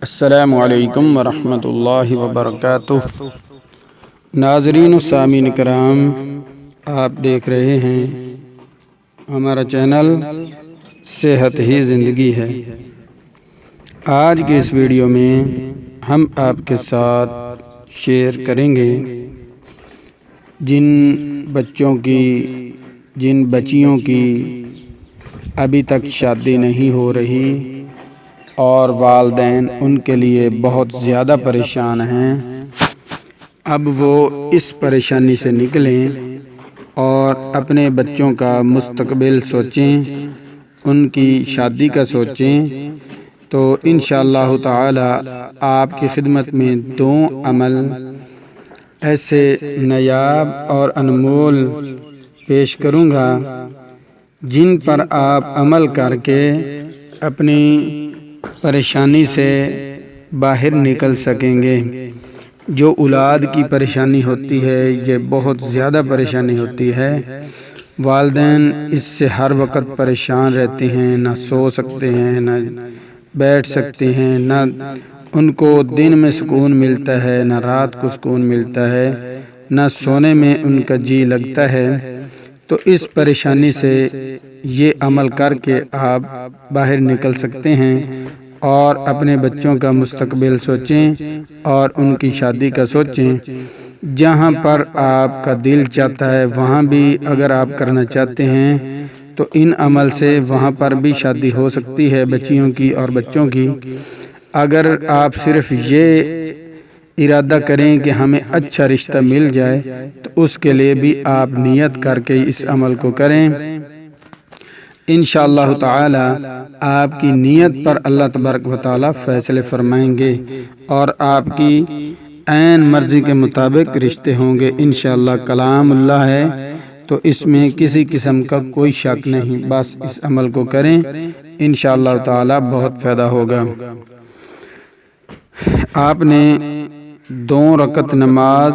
السلام علیکم ورحمۃ اللہ وبرکاتہ۔ ناظرین و سامعین کرام، آپ دیکھ رہے ہیں ہمارا چینل صحت ہی زندگی ہے۔ آج کے اس ویڈیو میں ہم آپ کے ساتھ شیئر کریں گے جن بچیوں کی ابھی تک شادی نہیں ہو رہی اور والدین ان کے لیے بہت زیادہ پریشان ہیں، اب وہ اس پریشانی سے نکلیں اور اپنے بچوں کا مستقبل سوچیں، ان کی شادی کا سوچیں، تو انشاءاللہ تعالی آپ کی خدمت میں 2 عمل ایسے نایاب اور انمول پیش کروں گا جن پر آپ عمل کر کے اپنی پریشانی سے باہر نکل سکیں گے۔ جو اولاد کی پریشانی ہوتی ہے، یہ بہت زیادہ پریشانی ہوتی ہے۔ والدین اس سے ہر وقت پریشان رہتے ہیں، نہ سو سکتے ہیں، نہ بیٹھ سکتے ہیں، نہ ان کو دن میں سکون ملتا ہے، نہ رات کو سکون ملتا ہے، نہ سونے میں ان کا جی لگتا ہے۔ تو اس پریشانی سے یہ عمل کر کے آپ باہر نکل سکتے ہیں اور اپنے بچوں کا مستقبل سوچیں اور ان کی شادی کا سوچیں۔ جہاں پر آپ کا دل چاہتا ہے وہاں بھی اگر آپ کرنا چاہتے ہیں تو ان عمل سے وہاں پر بھی شادی ہو سکتی ہے بچیوں کی اور بچوں کی۔ اگر آپ صرف یہ ارادہ کریں کہ ہمیں اچھا رشتہ مل جائے تو اس کے لیے بھی آپ نیت کر کے اس عمل کو کریں۔ انشاءاللہ تعالی آپ کی نیت پر اللہ تبارک و تعالی فیصلے فرمائیں گے اور آپ کی عین مرضی کے مطابق رشتے ہوں گے۔ انشاءاللہ کلام اللہ ہے تو اس میں کسی قسم کا کوئی شک نہیں، بس اس عمل کو کریں، انشاءاللہ تعالی بہت فائدہ ہوگا۔ آپ نے 2 رکعت نماز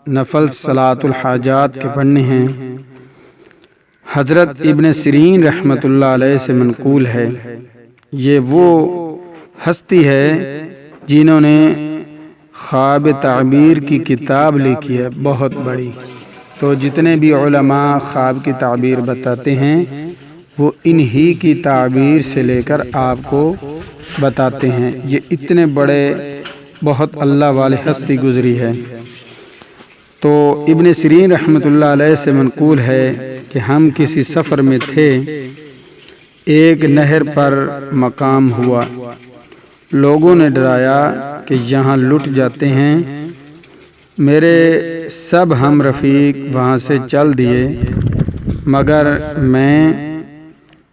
نفل صلاۃ الحاجات کے پڑھنے ہیں۔ حضرت ابن سیرین رحمۃ اللہ علیہ سے منقول ہے، یہ وہ ہستی ہے جنہوں نے خواب تعبیر کی کتاب لکھی ہے، بہت بڑی۔ تو جتنے بھی علماء خواب کی تعبیر بتاتے ہیں وہ انہی کی تعبیر سے لے کر آپ کو بتاتے ہیں۔ یہ اتنے بڑے بہت اللہ والے ہستی گزری ہے۔ تو ابن سیرین رحمۃ اللہ علیہ سے منقول ہے کہ ہم کسی سفر میں تھے، ایک نہر پر مقام ہوا، لوگوں نے ڈرایا کہ یہاں لٹ جاتے ہیں۔ میرے سب ہم رفیق وہاں سے چل دیے، مگر میں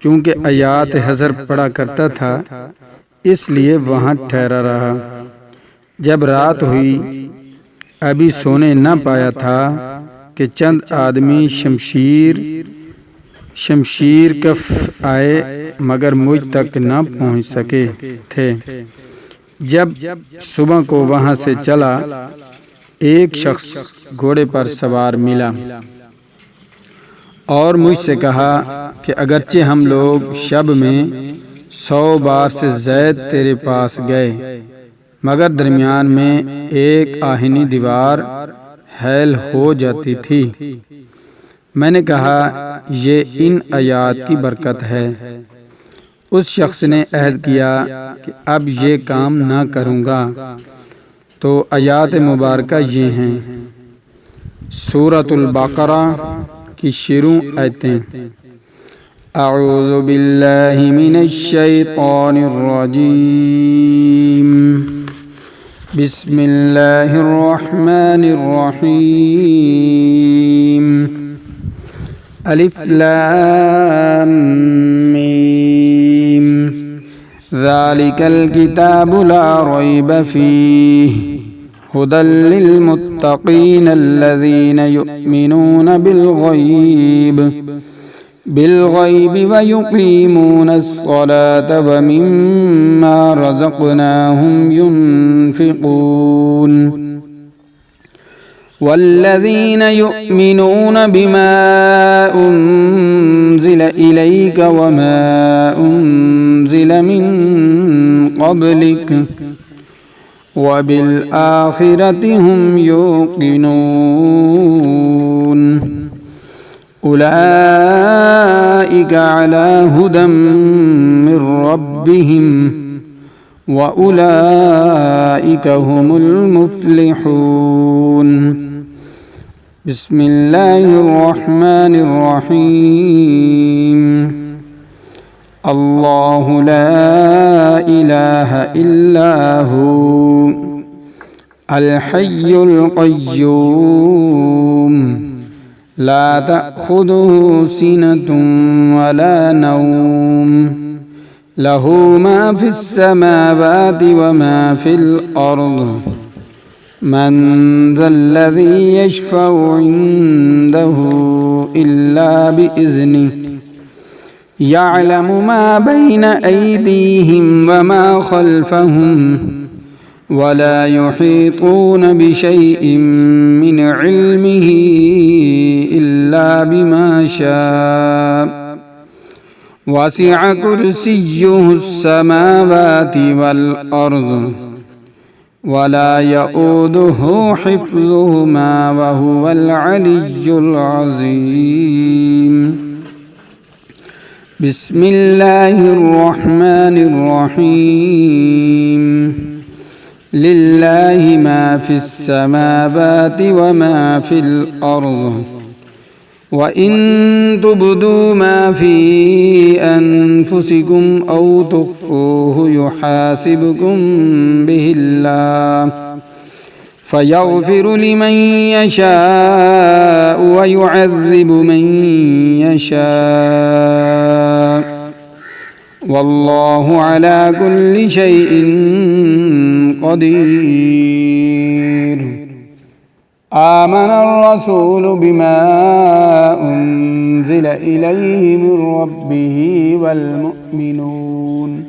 چونکہ آیات حذر پڑھا کرتا تھا اس لیے وہاں ٹھہرا رہا۔ جب رات ہوئی ابھی سونے نہ پایا تھا کہ چند آدمی شمشیر کف آئے مگر مجھ تک نہ پہنچ سکے تھے۔ جب صبح کو وہاں سے چلا، ایک شخص گھوڑے پر سوار ملا اور مجھ سے کہا کہ اگرچہ ہم لوگ شب میں 100 بار سے زائد تیرے پاس گئے مگر درمیان میں ایک آہنی دیوار حائل ہو جاتی تھی۔ میں نے کہا یہ ان آیات کی برکت ہے۔ اس شخص نے عہد کیا کہ اب یہ کام نہ کروں گا۔ تو آیات مبارکہ یہ ہیں، سورۃ البقرہ کی شروع آیتیں: اعوذ باللہ من الشیطان الرجیم، بسم اللہ الرحمن الرحیم، الف لام میم، ذالک الکتاب لا ریب فیہ، ھدی للمتقین الذین یؤمنون بالغیب ویقیمون الصلاة ومما رزقناہم ینفقون۔ والذين يؤمنون بما أنزل إليك وما أنزل من قبلك وبالآخرة هم يوقنون أولئك على هدى من ربهم وأولئك هم المفلحون. بسم الله الرحمن الرحيم. الله لا إله إلا هو الحي القيوم لا تأخذه سنة ولا نوم له ما في السماوات وما في الأرض من ذا الذي يشفع عنده إلا بإذنه يعلم ما بين أيديهم وما خلفهم ولا يحيطون بشيء من علمه إلا بما شاء وسع كرسيه السماوات والأرض ولا يؤوده حفظهما وهو العلي العظيم. بسم الله الرحمن الرحيم. لله ما في السماوات وما في الأرض وإن تبدوا ما في أنفسكم أو تخفوه يحاسبكم به الله فيغفر لمن يشاء ويعذب من يشاء والله على كل شيء قدير. آمن الرسول بما أنزل إليه من ربه والمؤمنون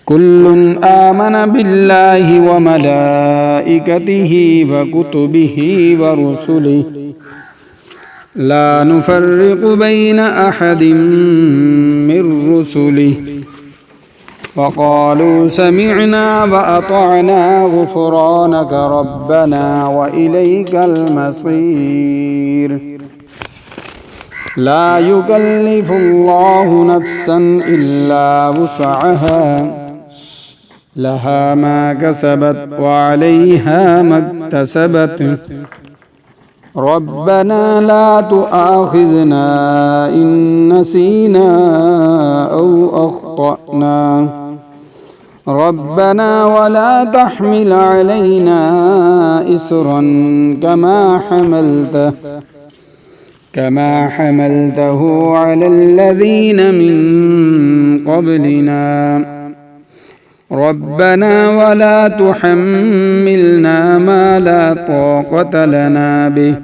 كل آمن بالله وملائكته وكتبه ورسله لا نفرق بين أحد من رسله وقالوا سمعنا وأطعنا غفرانك ربنا وإليك المصير. لا يكلف الله نفسا إلا وسعها لها ما كسبت وعليها ما اكتسبت ربنا لا تؤاخذنا إن نسينا أو أخطأنا ربنا ولا تحمل علينا إصرا كما حملته على الذين من قبلنا ربنا ولا تحملنا ما لا طاقة لنا به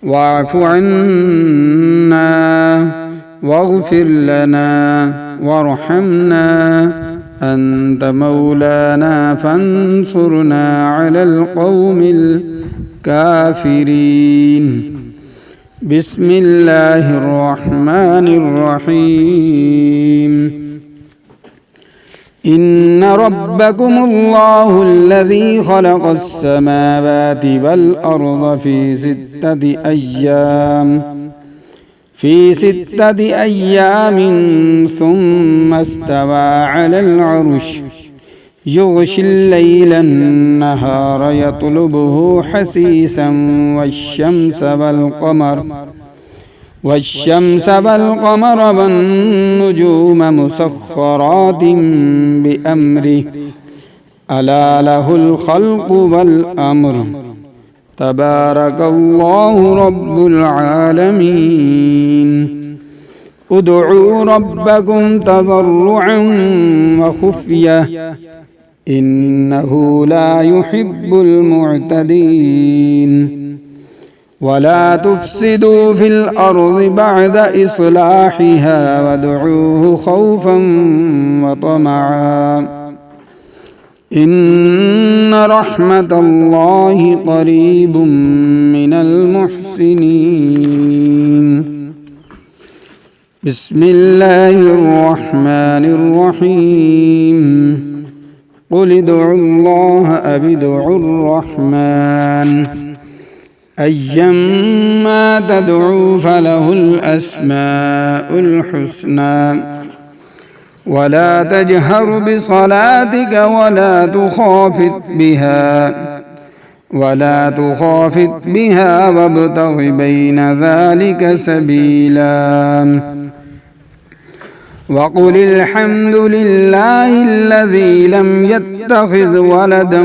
واعف عنا واغفر لنا وارحمنا أنت مولانا فانصرنا على القوم الكافرين. بسم الله الرحمن الرحيم. إن ربكم الله الذي خلق السماوات والأرض في ستة أيام ثم استوى على العرش يغشي الليل النهار يطلبه حثيثا والشمس والقمر والنجوم مسخرات بأمره ألا له الخلق والأمر تبارك الله رب العالمين. ادعوا ربكم تضرعا وخفية إنه لا يحب المعتدين. ولا تفسدوا في الأرض بعد إصلاحها وادعوه خوفا وطمعا إن رحمة الله قريب من المحسنين. بسم الله الرحمن الرحيم. قل ادعوا الله أو ادعوا الرحمن أيما تدعوا فله الأسماء الحسنى ولا تجهر بصلاتك ولا تخافت بها وابتغ بين ذلك سبيلا وقل الحمد لله الذي لم يتخذ ولدا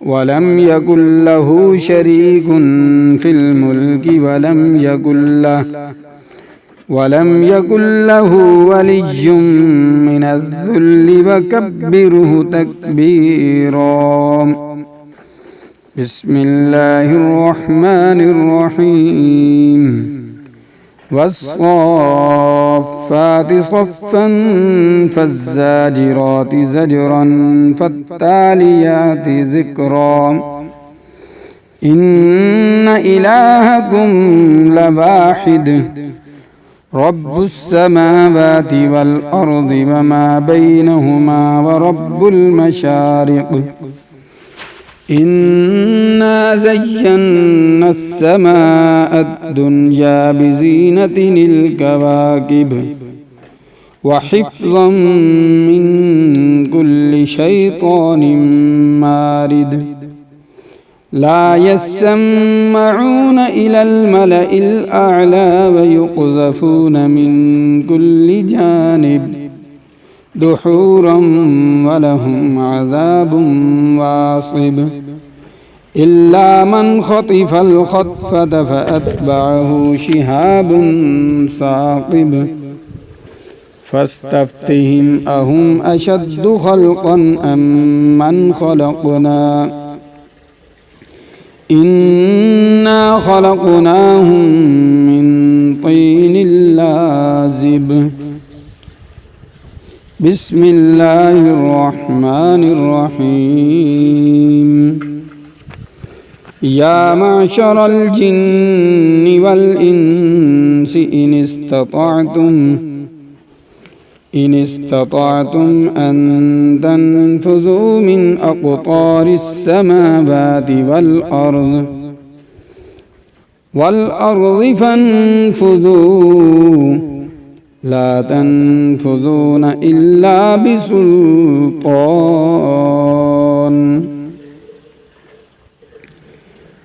ولم يكن له شريك في الملك ولم يكن له ولي من الذل وكبره تكبيرا. بسم الله الرحمن الرحيم. والصافات صفا فالزاجرات زجرا فالتاليات ذكرا. إن إلهكم لواحد رب السماوات والأرض وما بينهما ورب المشارق. إنا زينا السماء الدنيا بزينة الكواكب وحفظا من كل شيطان مارد. لا يسمعون إلى الملأ الأعلى ويقذفون من كل جانب دحورا ولهم عذاب واصب. إلا من خطف الخطفة فأتبعه شهاب ثاقب. فاستفتهم أهم أشد خلقا أم من خلقنا إنا خلقناهم من طين لازب. بسم الله الرحمن الرحيم. يا معشر الجن والإنس إن استطعتم أن تنفذوا من أقطار السماوات والأرض فانفذوا لا تنفذون إلا بسلطان.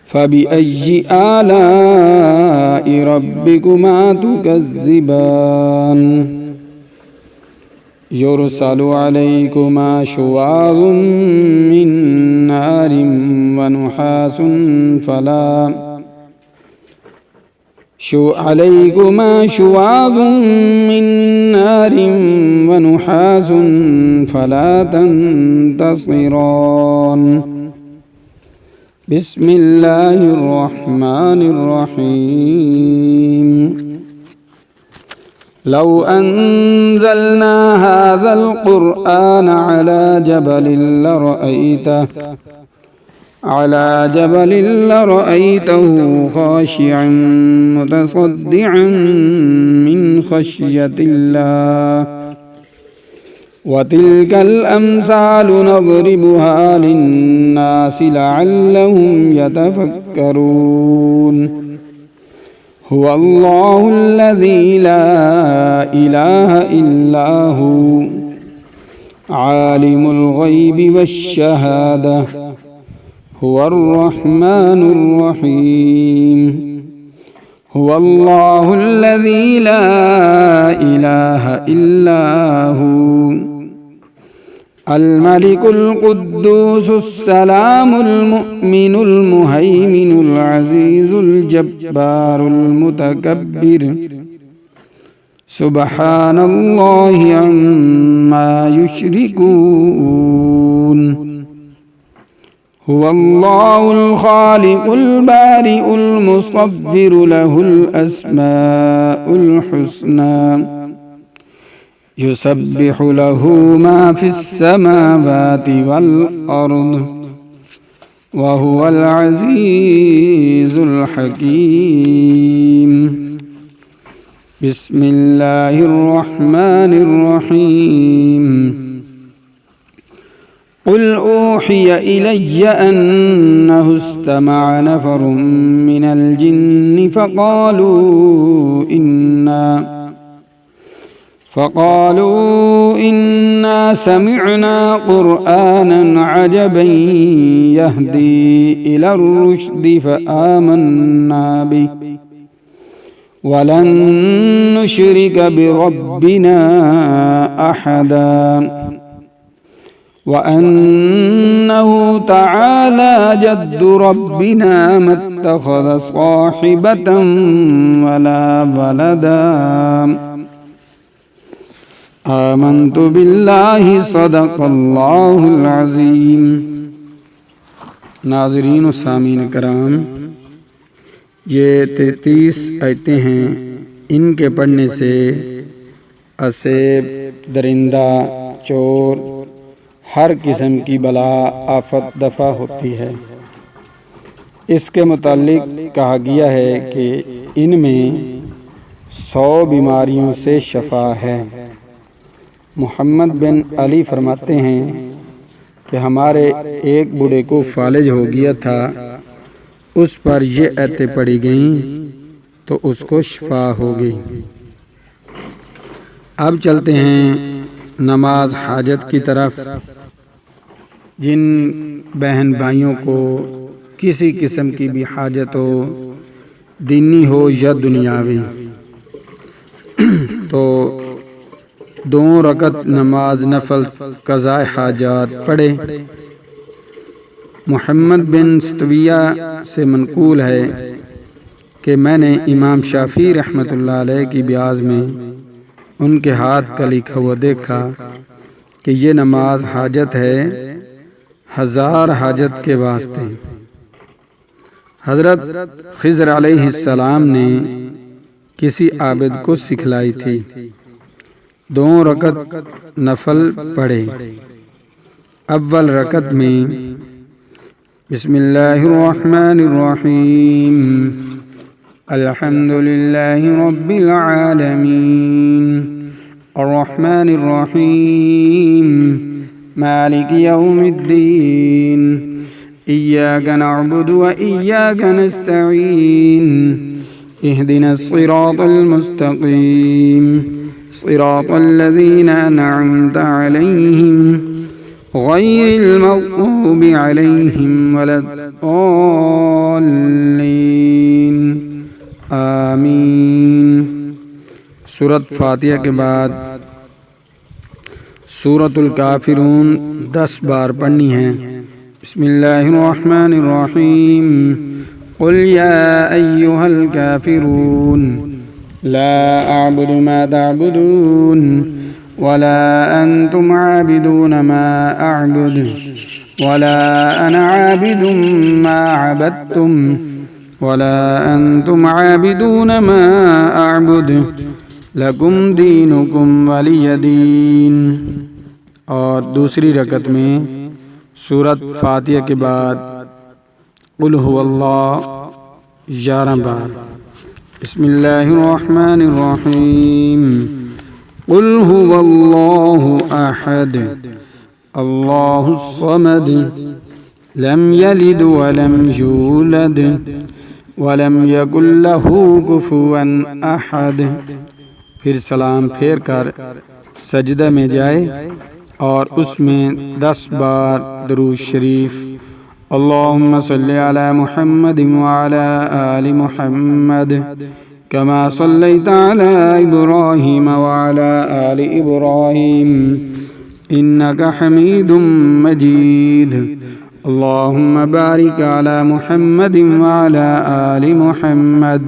فبأي آلاء ربكما تكذبان. يرسل عليكما شواظ من نار ونحاس فلا تنتصران. بسم الله الرحمن الرحيم. لو أنزلنا هذا القرآن على جبل لرأيته خاشعا متصدعا من خشية الله. وتلك الأمثال نضربها للناس لعلهم يتفكرون. هو الله الذي لا إله إلا هو عالم الغيب والشهادة هو الرحمن الرحيم. هو الله الذي لا إله إلا هو الملك القدوس السلام المؤمن المهيمن العزيز الجبار المتكبر. سبحان الله عما يشركون. هو الله الخالق البارئ المصور له الأسماء الحسنى يسبح له ما في السماوات والأرض وهو العزيز الحكيم بسم الله الرحمن الرحيم قل أوحي إلي أنه استمع نفر من الجن فقالوا إنا سمعنا قرآنا عجبا يهدي إلى الرشد فآمنا به ولن نشرك بربنا أحدا وأنه تعالى جد ربنا ما اتخذ صاحبة ولا ولدا آمنت بالله صدق اللہ العظیم۔ ناظرین و سامعین کرام، یہ 33 آیتیں ہیں، ان کے پڑھنے سے اسیب، درندہ، چور، ہر قسم کی بلا آفت دفع ہوتی ہے۔ اس کے متعلق کہا گیا ہے کہ ان میں 100 بیماریوں سے شفا ہے۔ محمد بن علی فرماتے ہیں کہ ہمارے ایک بوڑھے کو فالج ہو گیا تھا، اس پر یہ آیتیں پڑھی گئیں تو اس کو شفا ہو گئی۔ اب چلتے ہیں نماز حاجت کی طرف۔ جن بہن بھائیوں کو کسی قسم کی بھی حاجت ہو، دینی ہو یا دنیاوی، تو 2 رکعت نماز نفل قضاء حاجات پڑھے۔ محمد بن ستویہ سے منقول ہے کہ میں نے امام شافعی رحمۃ اللہ علیہ کی بیاض میں ان کے ہاتھ کا لکھا ہوا دیکھا کہ یہ نماز حاجت ہے 1000 حاجت کے واسطے۔ حضرت خضر علیہ السلام نے کسی عابد کو سکھلائی تھی۔ 2 رکعت نفل پڑھے۔ اول رکعت میں بسم اللہ الرحمن الرحیم الحمد للہ رب العالمین الرحمن الرحیم مالک یوم الدین ایاک نعبد و ایاک نستعین اہدنا الصراط المستقیم صراط الذين أنعمت عليهم غير المغضوب عليهم ولا الضالين آمین۔ سورۃ فاتحہ کے بعد سورۃ الکافرون 10 بار پڑھنی ہے۔ بسم اللہ الرحمن الرحیم قل یا ایہا الکافرون لا أعبد ما تعبدون ولا أنتم عابدون ما أعبد ولا أنا عابد ما عبدتم ولا أنتم عابدون ما أعبد لكم دينكم ولي دين۔ اور دوسری رکعت میں سورۃ فاتحہ کے بعد قل هو اللہ 11 بار۔ بسم اللہ الرحمن الرحیم قل هو اللہ احد اللہ الصمد لم یلد ولم یولد ولم یکن له کفوا احد۔ پھر سلام پھیر کر سجدہ میں جائے اور اس میں 10 بار درود شریف اللهم صل على محمد وعلى آل محمد كما صليت على إبراهيم وعلى آل إبراهيم إنك حميد مجيد اللهم بارك على محمد وعلى آل محمد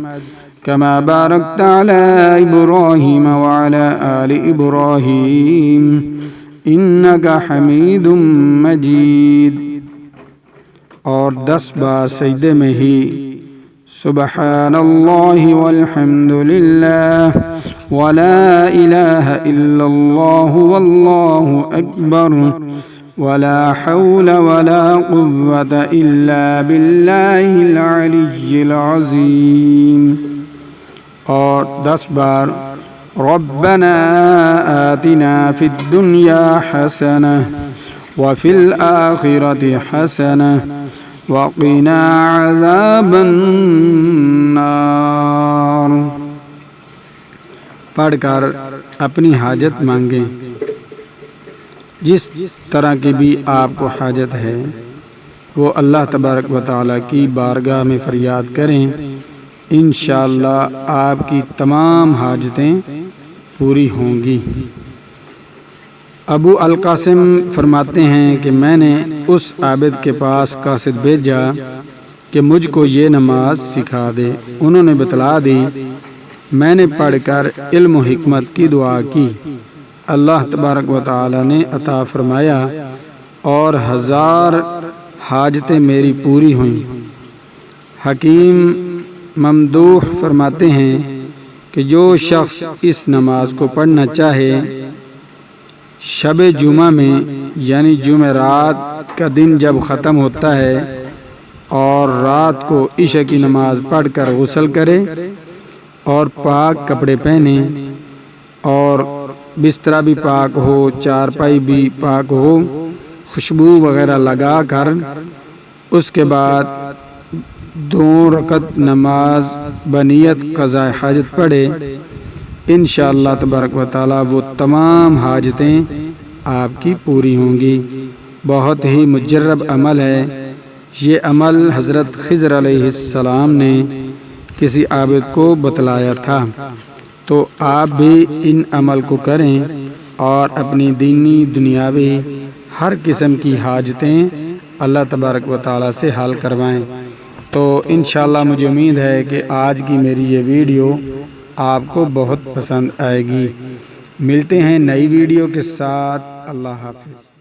كما باركت على إبراهيم وعلى آل إبراهيم إنك حميد مجيد۔ اور 10 بار سجدے میں ہی سبحان اللہ والحمد للہ ولا إله إلا الله والله أكبر ولا حول ولا قوة إلا بالله العلي العظيم. اور 10 بار ربنا آتنا في الدنيا حسنة وفي الآخرة حسنة وقنا عذاب النار پڑھ کر اپنی حاجت مانگیں. جس طرح کی بھی آپ کو حاجت ہے وہ اللہ تبارک و تعالیٰ کی بارگاہ میں فریاد کریں. انشاءاللہ آپ کی تمام حاجتیں پوری ہوں گی. ابو القاسم فرماتے ہیں کہ میں نے اس عابد کے پاس قاصد بھیجا کہ مجھ کو یہ نماز سکھا دے. انہوں نے بتلا دی. میں نے پڑھ کر علم و حکمت کی دعا کی. اللہ تبارک و تعالی نے عطا فرمایا اور 1000 حاجتیں میری پوری ہوئیں. حکیم ممدوح فرماتے ہیں کہ جو شخص اس نماز کو پڑھنا چاہے شب جمعہ میں یعنی جمعرات کا دن جب ختم ہوتا ہے اور رات کو عشاء کی نماز پڑھ کر غسل کرے اور پاک کپڑے پہنے اور بستر بھی پاک ہو، چارپائی بھی پاک ہو، خوشبو وغیرہ لگا کر اس کے بعد 2 رکعت نماز بنیت قضاء حاجت پڑھے، انشاءاللہ تبارک و تعالی وہ تمام حاجتیں آپ کی پوری ہوں گی. بہت ہی مجرب عمل ہے. یہ عمل حضرت خضر علیہ السلام نے کسی عابد کو بتلایا تھا. تو آپ بھی ان عمل کو کریں اور اپنی دینی دنیاوی ہر قسم کی حاجتیں اللہ تبارک و تعالی سے حل کروائیں. تو انشاءاللہ مجھے امید ہے کہ آج کی میری یہ ویڈیو آپ کو بہت پسند آئے گی. ملتے ہیں نئی ویڈیو کے ساتھ. اللہ حافظ.